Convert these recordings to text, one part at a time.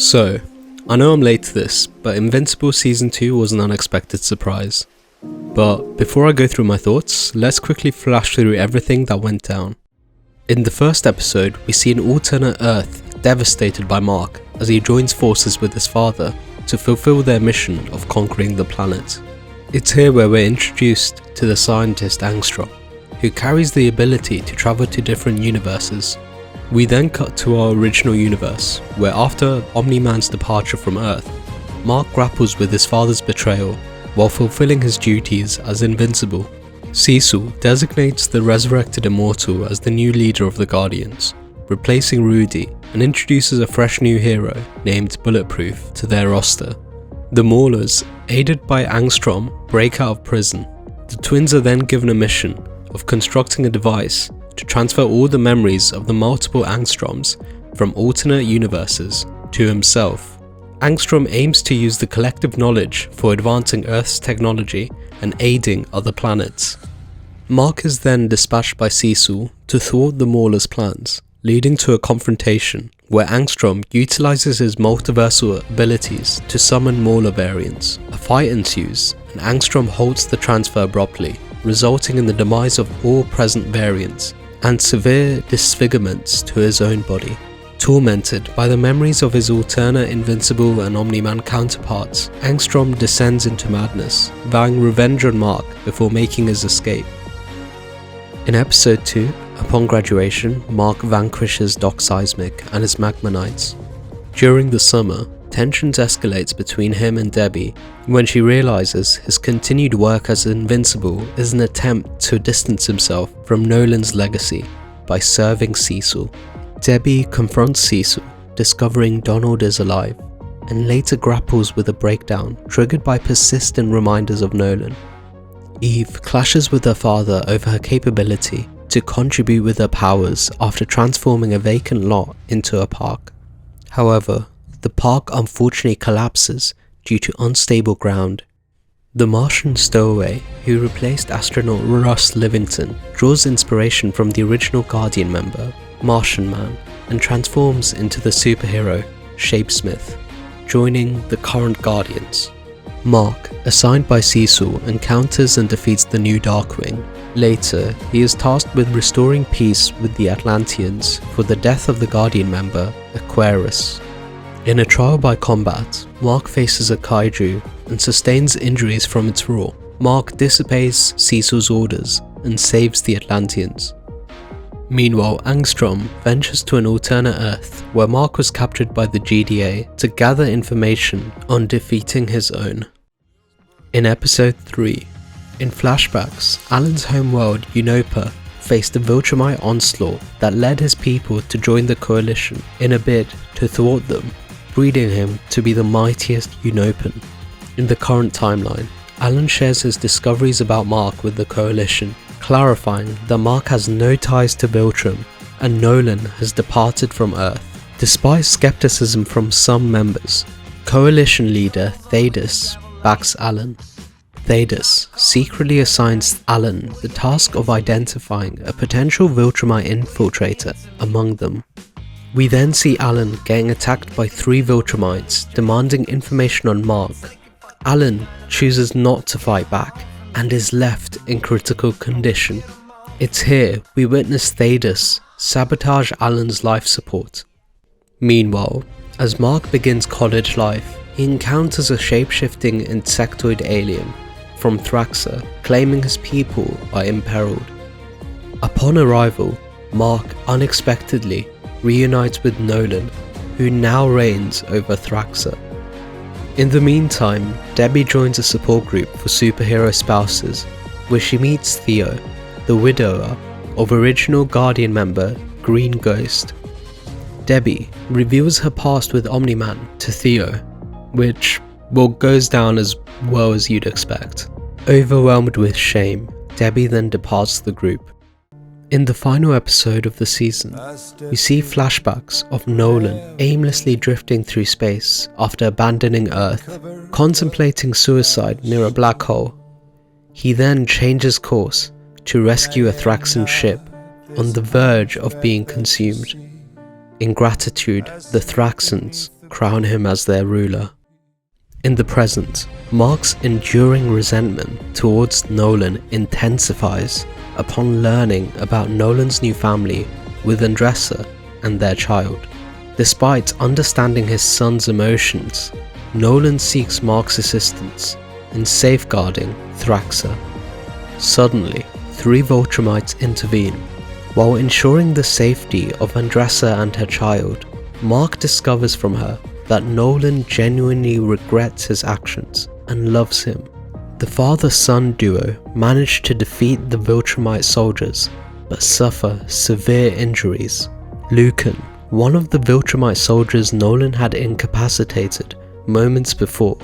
So, I know I'm late to this, but Invincible Season 2 was an unexpected surprise. But before I go through my thoughts, let's quickly flash through everything that went down. In the first episode, we see an alternate Earth devastated by Mark as he joins forces with his father to fulfill their mission of conquering the planet. It's here where we're introduced to the scientist Angstrom, who carries the ability to travel to different universes. We then cut to our original universe, where after Omni-Man's departure from Earth, Mark grapples with his father's betrayal while fulfilling his duties as Invincible. Cecil designates the resurrected immortal as the new leader of the Guardians, replacing Rudy, and introduces a fresh new hero named Bulletproof to their roster. The Maulers, aided by Angstrom, break out of prison. The twins are then given a mission of constructing a device to transfer all the memories of the multiple Angstroms from alternate universes to himself. Angstrom aims to use the collective knowledge for advancing Earth's technology and aiding other planets. Mark is then dispatched by Cecil to thwart the Maulers' plans, leading to a confrontation where Angstrom utilizes his multiversal abilities to summon Mauler variants. A fight ensues, and Angstrom halts the transfer abruptly, resulting in the demise of all present variants and severe disfigurements to his own body. Tormented by the memories of his alternate Invincible and Omni-Man counterparts, Angstrom descends into madness, vowing revenge on Mark before making his escape. In episode 2, upon graduation, Mark vanquishes Doc Seismic and his Magma Knights. During the summer, tensions escalate between him and Debbie when she realizes his continued work as Invincible is an attempt to distance himself from Nolan's legacy by serving Cecil. Debbie confronts Cecil, discovering Donald is alive, and later grapples with a breakdown triggered by persistent reminders of Nolan. Eve clashes with her father over her capability to contribute with her powers after transforming a vacant lot into a park. However, the park unfortunately collapses due to unstable ground. The Martian stowaway, who replaced astronaut Russ Livington, draws inspiration from the original Guardian member, Martian Man, and transforms into the superhero Shapesmith, joining the current Guardians. Mark, assigned by Cecil, encounters and defeats the new Darkwing. Later, he is tasked with restoring peace with the Atlanteans for the death of the Guardian member, Aquarius. In a trial by combat, Mark faces a kaiju and sustains injuries from its roar. Mark disobeys Cecil's orders and saves the Atlanteans. Meanwhile, Angstrom ventures to an alternate Earth where Mark was captured by the GDA to gather information on defeating his own. In episode 3, in flashbacks, Alan's homeworld Europa faced a Viltrumite onslaught that led his people to join the Coalition in a bid to thwart them, breeding him to be the mightiest Unopan. In the current timeline, Alan shares his discoveries about Mark with the Coalition, clarifying that Mark has no ties to Viltrum and Nolan has departed from Earth. Despite skepticism from some members, Coalition leader Thaddeus backs Alan. Thaddeus secretly assigns Alan the task of identifying a potential Viltrumite infiltrator among them. We then see Alan getting attacked by 3 Viltrumites demanding information on Mark. Alan chooses not to fight back and is left in critical condition. It's here we witness Thaddeus sabotage Alan's life support. Meanwhile, as Mark begins college life, he encounters a shape-shifting insectoid alien from Thraxa, claiming his people are imperiled. Upon arrival, Mark unexpectedly reunites with Nolan, who now reigns over Thraxa. In the meantime, Debbie joins a support group for superhero spouses, where she meets Theo, the widower of original Guardian member Green Ghost. Debbie reveals her past with Omni-Man to Theo, which, well, goes down as well as you'd expect. Overwhelmed with shame, Debbie then departs the group. In the final episode of the season, we see flashbacks of Nolan aimlessly drifting through space after abandoning Earth, contemplating suicide near a black hole. He then changes course to rescue a Thraxan ship on the verge of being consumed. In gratitude, the Thraxans crown him as their ruler. In the present, Mark's enduring resentment towards Nolan intensifies upon learning about Nolan's new family with Andressa and their child. Despite understanding his son's emotions, Nolan seeks Mark's assistance in safeguarding Thraxa. Suddenly, 3 Viltrumites intervene. While ensuring the safety of Andressa and her child, Mark discovers from her that Nolan genuinely regrets his actions and loves him. The father-son duo manage to defeat the Viltrumite soldiers, but suffer severe injuries. Lucan, one of the Viltrumite soldiers Nolan had incapacitated moments before,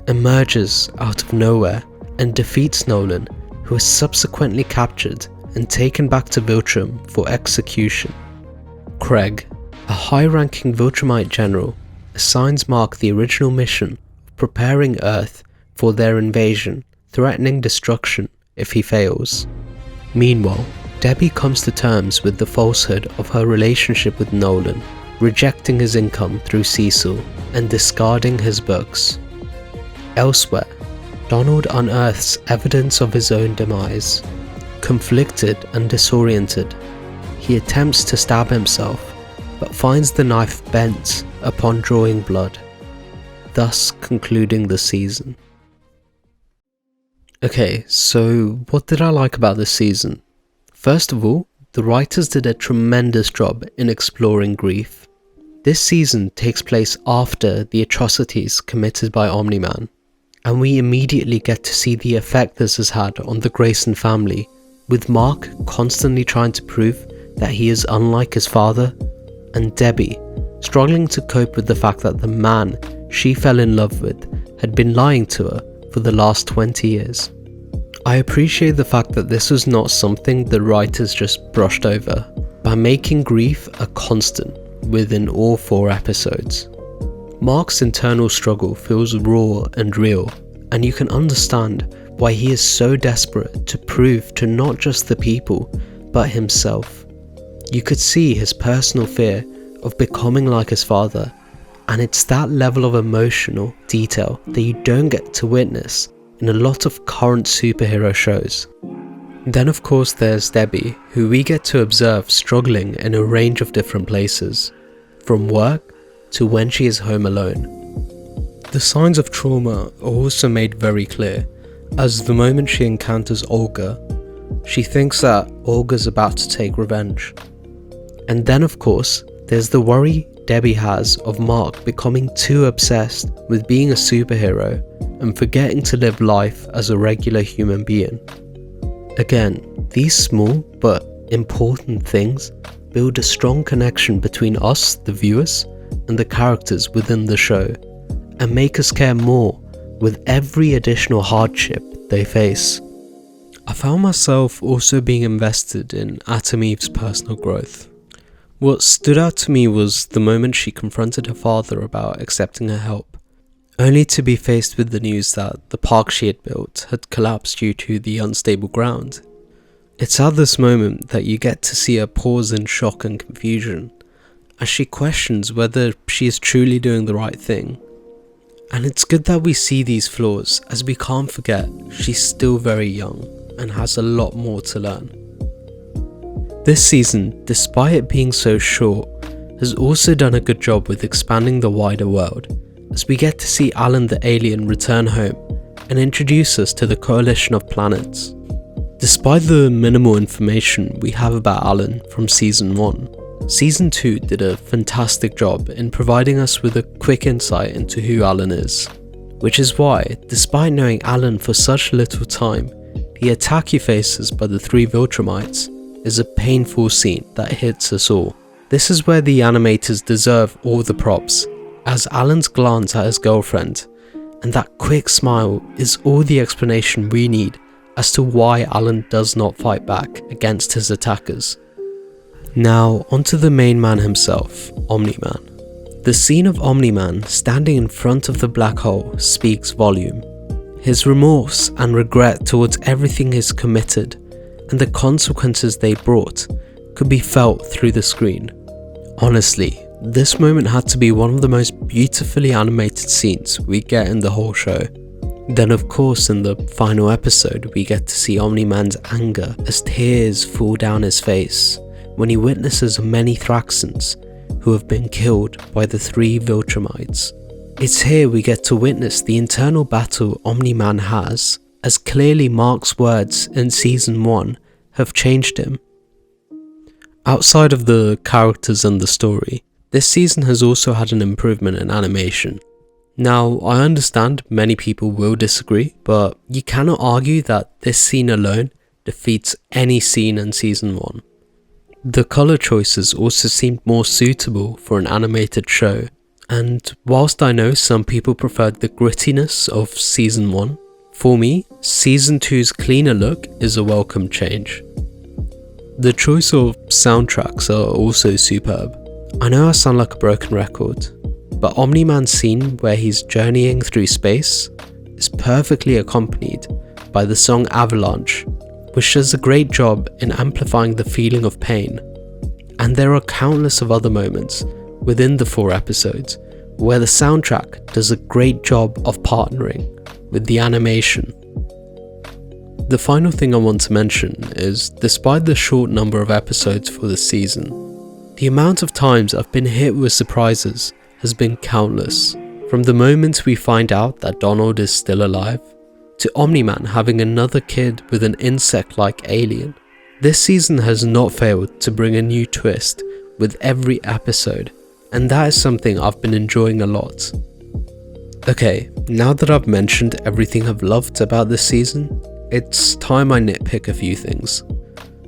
emerges out of nowhere and defeats Nolan, who is subsequently captured and taken back to Viltrum for execution. Craig, a high-ranking Viltrumite general, assigns Mark the original mission of preparing Earth for their invasion, threatening destruction if he fails. Meanwhile, Debbie comes to terms with the falsehood of her relationship with Nolan, rejecting his income through Cecil and discarding his books. Elsewhere, Donald unearths evidence of his own demise. Conflicted and disoriented, he attempts to stab himself, but finds the knife bent upon drawing blood, thus concluding the season. Okay, so what did I like about this season? First of all, the writers did a tremendous job in exploring grief. This season takes place after the atrocities committed by Omni-Man, and we immediately get to see the effect this has had on the Grayson family, with Mark constantly trying to prove that he is unlike his father, and Debbie struggling to cope with the fact that the man she fell in love with had been lying to her for the last 20 years. I appreciate the fact that this was not something the writers just brushed over, by making grief a constant within all 4 episodes. Mark's internal struggle feels raw and real, and you can understand why he is so desperate to prove to not just the people, but himself. You could see his personal fear of becoming like his father, and it's that level of emotional detail that you don't get to witness in a lot of current superhero shows. Then of course there's Debbie, who we get to observe struggling in a range of different places, from work to when she is home alone. The signs of trauma are also made very clear, as the moment she encounters Olga, she thinks that Olga's about to take revenge. And then of course, there's the worry Debbie has of Mark becoming too obsessed with being a superhero and forgetting to live life as a regular human being. Again, these small but important things build a strong connection between us, the viewers, and the characters within the show, and make us care more with every additional hardship they face. I found myself also being invested in Atom Eve's personal growth. What stood out to me was the moment she confronted her father about accepting her help, only to be faced with the news that the park she had built had collapsed due to the unstable ground. It's at this moment that you get to see her pause in shock and confusion, as she questions whether she is truly doing the right thing. And it's good that we see these flaws, as we can't forget she's still very young and has a lot more to learn. This season, despite it being so short, has also done a good job with expanding the wider world, as we get to see Alan the alien return home and introduce us to the coalition of planets. Despite the minimal information we have about Alan from Season 1, Season 2 did a fantastic job in providing us with a quick insight into who Alan is, which is why, despite knowing Alan for such little time, the attack he faces by the 3 Viltrumites is a painful scene that hits us all. This is where the animators deserve all the props, as Alan's glance at his girlfriend and that quick smile is all the explanation we need as to why Alan does not fight back against his attackers. Now onto the main man himself, Omni-Man. The scene of Omni-Man standing in front of the black hole speaks volume. His remorse and regret towards everything he's committed and the consequences they brought could be felt through the screen. Honestly, This moment had to be one of the most beautifully animated scenes we get in the whole show. Then of course in the final episode we get to see Omni-Man's anger as tears fall down his face when he witnesses many Thraxans who have been killed by the 3 Viltrumites. It's here we get to witness the internal battle Omni-Man has, as clearly Mark's words in season 1 have changed him. Outside of the characters and the story, this season has also had an improvement in animation. Now, I understand many people will disagree, but you cannot argue that this scene alone defeats any scene in season 1. The colour choices also seemed more suitable for an animated show, and whilst I know some people preferred the grittiness of season 1, for me, season 2's cleaner look is a welcome change. The choice of soundtracks are also superb. I know I sound like a broken record, but Omni-Man's scene where he's journeying through space is perfectly accompanied by the song Avalanche, which does a great job in amplifying the feeling of pain. And there are countless of other moments within the 4 episodes where the soundtrack does a great job of partnering with the animation. The final thing I want to mention is, despite the short number of episodes for this season, the amount of times I've been hit with surprises has been countless. From the moment we find out that Donald is still alive, to Omni-Man having another kid with an insect-like alien. This season has not failed to bring a new twist with every episode, and that is something I've been enjoying a lot. Okay, now that I've mentioned everything I've loved about this season, it's time I nitpick a few things.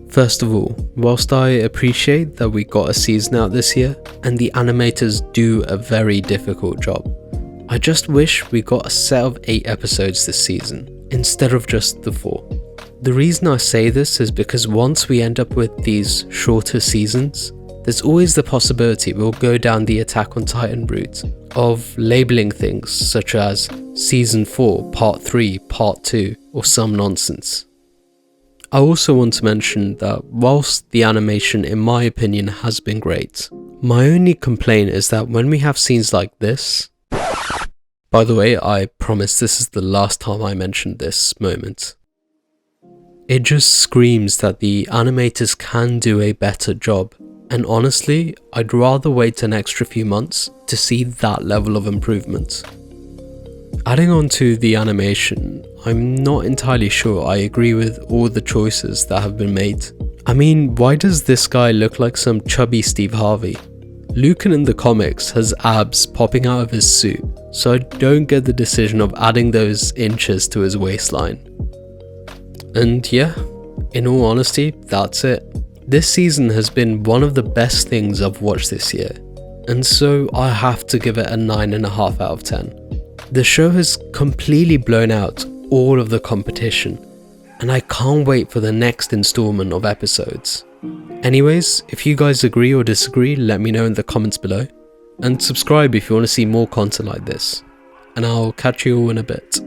First of all, whilst I appreciate that we got a season out this year, and the animators do a very difficult job, I just wish we got a set of 8 episodes this season, instead of just the 4. The reason I say this is because once we end up with these shorter seasons, there's always the possibility we'll go down the Attack on Titan route of labeling things such as Season 4, Part 3, Part 2, or some nonsense. I also want to mention that whilst the animation in my opinion has been great, my only complaint is that when we have scenes like this, by the way, I promise this is the last time I mention this moment, it just screams that the animators can do a better job, and honestly, I'd rather wait an extra few months to see that level of improvement. Adding on to the animation, I'm not entirely sure I agree with all the choices that have been made. I mean, why does this guy look like some chubby Steve Harvey? Lucan in the comics has abs popping out of his suit, so I don't get the decision of adding those inches to his waistline. And yeah, in all honesty, that's it. This season has been one of the best things I've watched this year, and so I have to give it a 9.5 out of 10. The show has completely blown out all of the competition, and I can't wait for the next installment of episodes. Anyways, if you guys agree or disagree, let me know in the comments below, and subscribe if you want to see more content like this, and I'll catch you all in a bit.